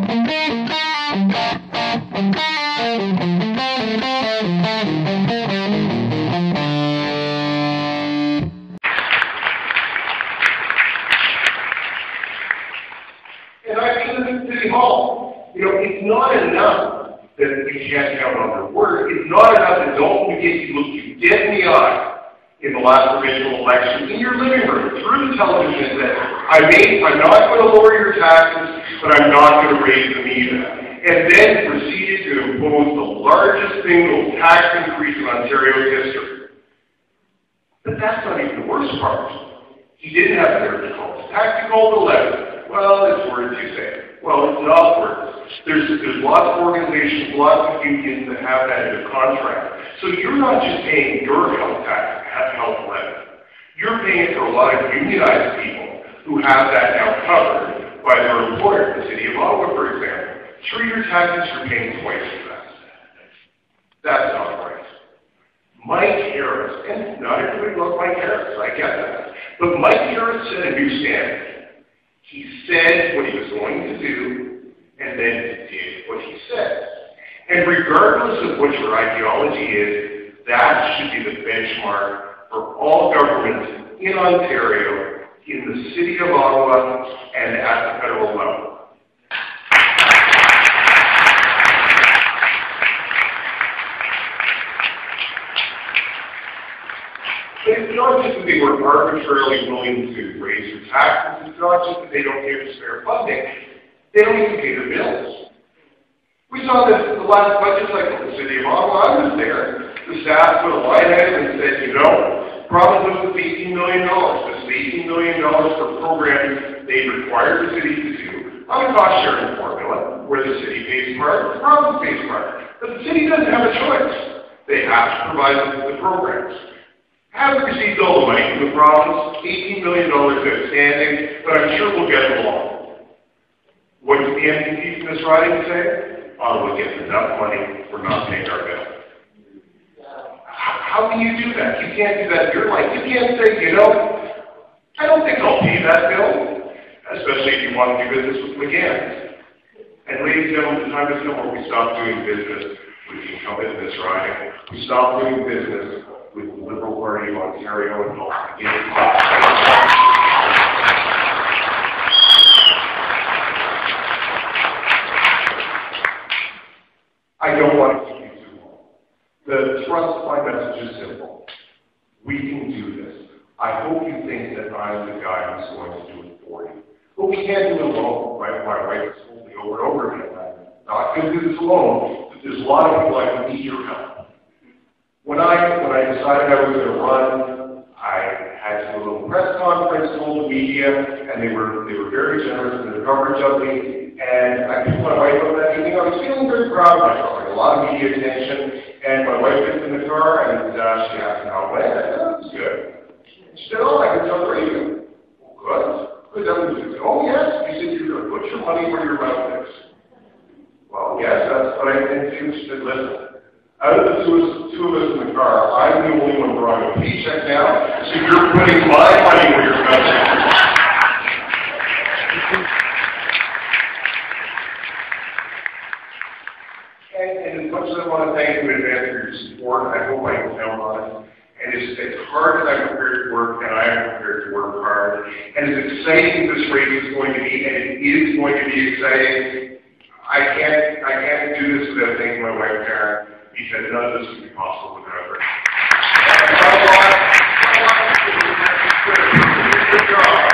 And I've been to City Hall. You know, it's not enough that we can't count on their word. It's not enough that don't forget you look you dead in the eye in the last provincial election in your living room through the television and said, I'm not going to lower your taxes, but I'm not going to raise them either. And then proceeded to impose the largest single tax increase in Ontario's history. But that's not even the worst part. He didn't have the nerve to call it tax, he called it a levy. Well, it's words you say. Well, it's not words. There's lots of organizations, lots of unions that have that in their contract. So you're not just paying your health tax, health levy. You're paying for a lot of unionized people who have that now covered by their employer, the City of Ottawa, for example. Through your taxes, you're paying twice as that. That's not right. Mike Harris, and not everybody loves Mike Harris, I get that. But Mike Harris set a new standard. He said what he was going to do, and then he did what he said. And regardless of what your ideology is, that should be the benchmark for all governments in Ontario, in the City of Ottawa, and at the federal level. It's not just that they were arbitrarily willing to raise your taxes. It's not just that they don't give spare funding. They don't even pay their bills. We saw this in the last budget cycle in the City of Ottawa. I was there. The staff put a line item and said, you know, province was $18 million. This is $18 million for programs they require the city to do on a cost-sharing formula where the city pays part, the province pays part. But the city doesn't have a choice. They have to provide the programs. Haven't received all the money from the province, $18 million outstanding, but I'm sure we'll get it along. What does the MPP from this riding say? Ottawa gets enough money for not paying our bill. How can you do that? You can't do that in your life. You can't say, you know, I don't think I'll pay that bill, especially if you want to do business with McGann's. And ladies and gentlemen, the time has come where we stop doing business with the incumbent in this riding. We stop doing business with the Liberal Party of Ontario and I don't want to keep you too long. The thrust of my message is simple. We can do this. I hope you think that I'm the guy who's going to do it for you. But we can't do it alone. My wife has told me over and over again, I'm not going to do this alone, but there's a lot of people I need your help. When I decided I was going to run, I had to do a little press conference, told the media, and they were very generous in their coverage of me. And I picked my wife up that evening. I was feeling very proud of myself. I had a lot of media attention. And my wife gets in the car, and she asked me how it went. I said, oh, it's good. She said, oh, I can tell the radio. Well, good. Good. That was good. Oh, yes. She said, you're going to put your money where your mouth is. Well, yes, that's what I intend to do. She said, listen. Out of the two of us in the car, I'm the only one drawing a paycheck now, so you're putting my money where your mouth is. And as much as I want to thank you in advance for your support, I hope I can count on it. And as hard as I'm prepared to work, and I am prepared to work hard, and as exciting as this race is going to be, and it is going to be exciting, I can't do this without thanking my wife, Karen. He said none of this would be possible without her. Good job.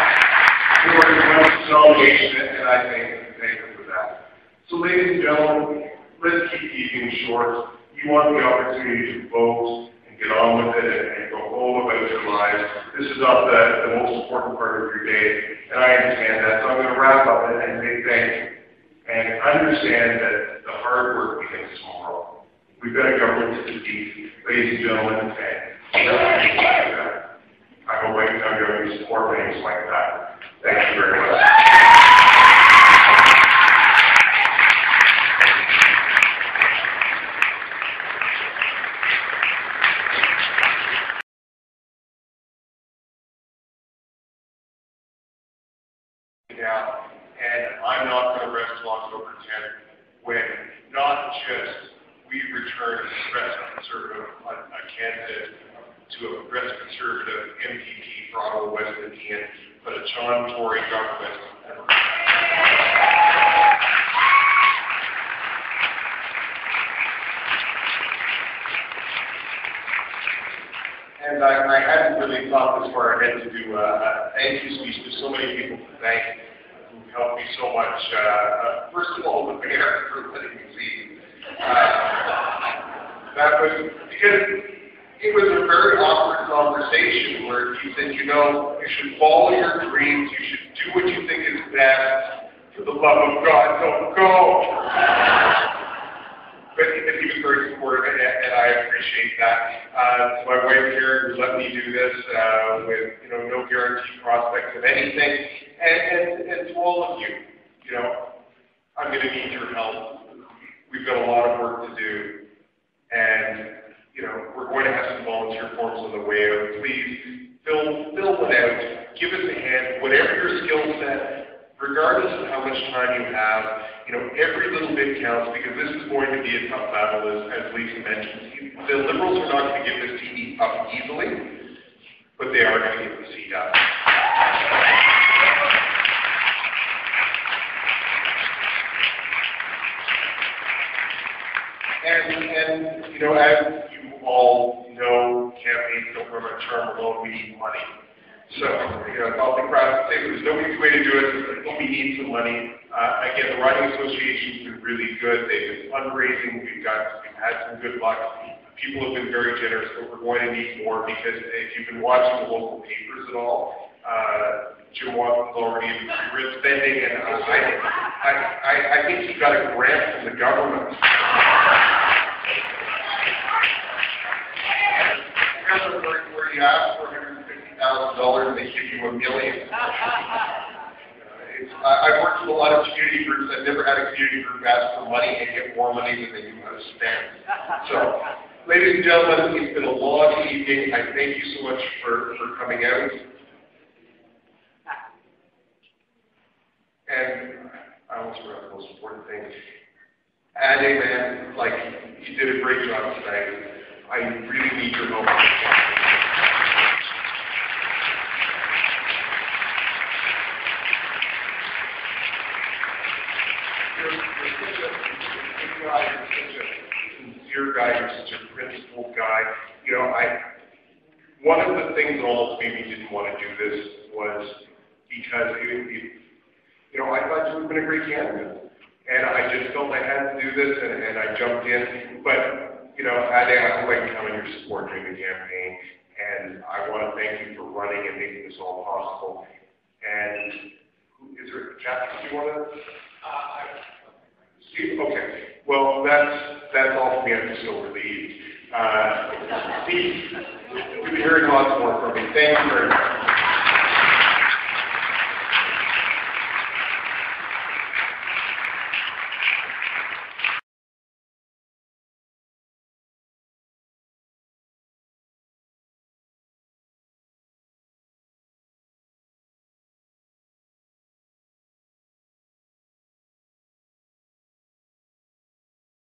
For consolidation, and I thank her for that. So, ladies and gentlemen, let's keep the evening short. You want the opportunity to vote and get on with it and go home about your lives. This is not the most important part of your day, and I understand that. So I'm going to wrap up and say thank you. And understand that the hard work begins tomorrow. We've got a government to defeat, ladies and gentlemen, and I hope I can tell you any support things like that. Thank you very much. Now, and I'm not going to restaurants over 10 when not just we return a progressive conservative, a candidate to a progressive conservative MPP for Ottawa West-Nepean, but a John Tory government. And I hadn't really thought this far ahead to do a thank you speech. There's so many people to thank who helped me so much. First of all, the mayor for letting me leave. That was because it was a very awkward conversation where he said, you know, you should follow your dreams, you should do what you think is best. For the love of God, don't go. But he was very supportive, and I appreciate that. To my wife here, who let me do this with no guaranteed prospects of anything, and to all of you, I'm going to need your help. We've got a lot of work to do, and we're going to have some volunteer forms on the way out. Please fill one out. Give us a hand, whatever your skill set, regardless of how much time you have. Every little bit counts, because this is going to be a tough battle, as Lisa mentioned. The Liberals are not going to give this seat up easily, but they are going to give the seat up. And as you all know, campaigns don't run on charm alone. We need money. So, I'll be proud to say there's no easy way to do it, but we need some money. Again, the Riding Association's been really good. They've been fundraising. We've had some good luck. People have been very generous, but we're going to need more, because if you've been watching the local papers at all, Jim Watson's already in pre-writ spending, and I think he got a grant from the government. Where you ask for $150,000 and they give you $1 million. I've worked with a lot of community groups. I've never had a community group ask for money and get more money than they do how to spend. So, ladies and gentlemen, it's been a long evening. I thank you so much for coming out. And I almost forgot the most important thing. Ade, man, you did a great job tonight. I really need your help. You're such a good guy, you're such a sincere guy, you're such a principled guy. One of the things that almost made me didn't want to do this was because I thought you would have been a great candidate. And I just felt I had to do this, and I jumped in. But Ade, I hope I can count on your support during the campaign, and I want to thank you for running and making this all possible. And is there a chat you want to? Steve? Okay. Well, that's all for me. I'm just over the Steve, you'll be hearing lots more from me. Thank you very much.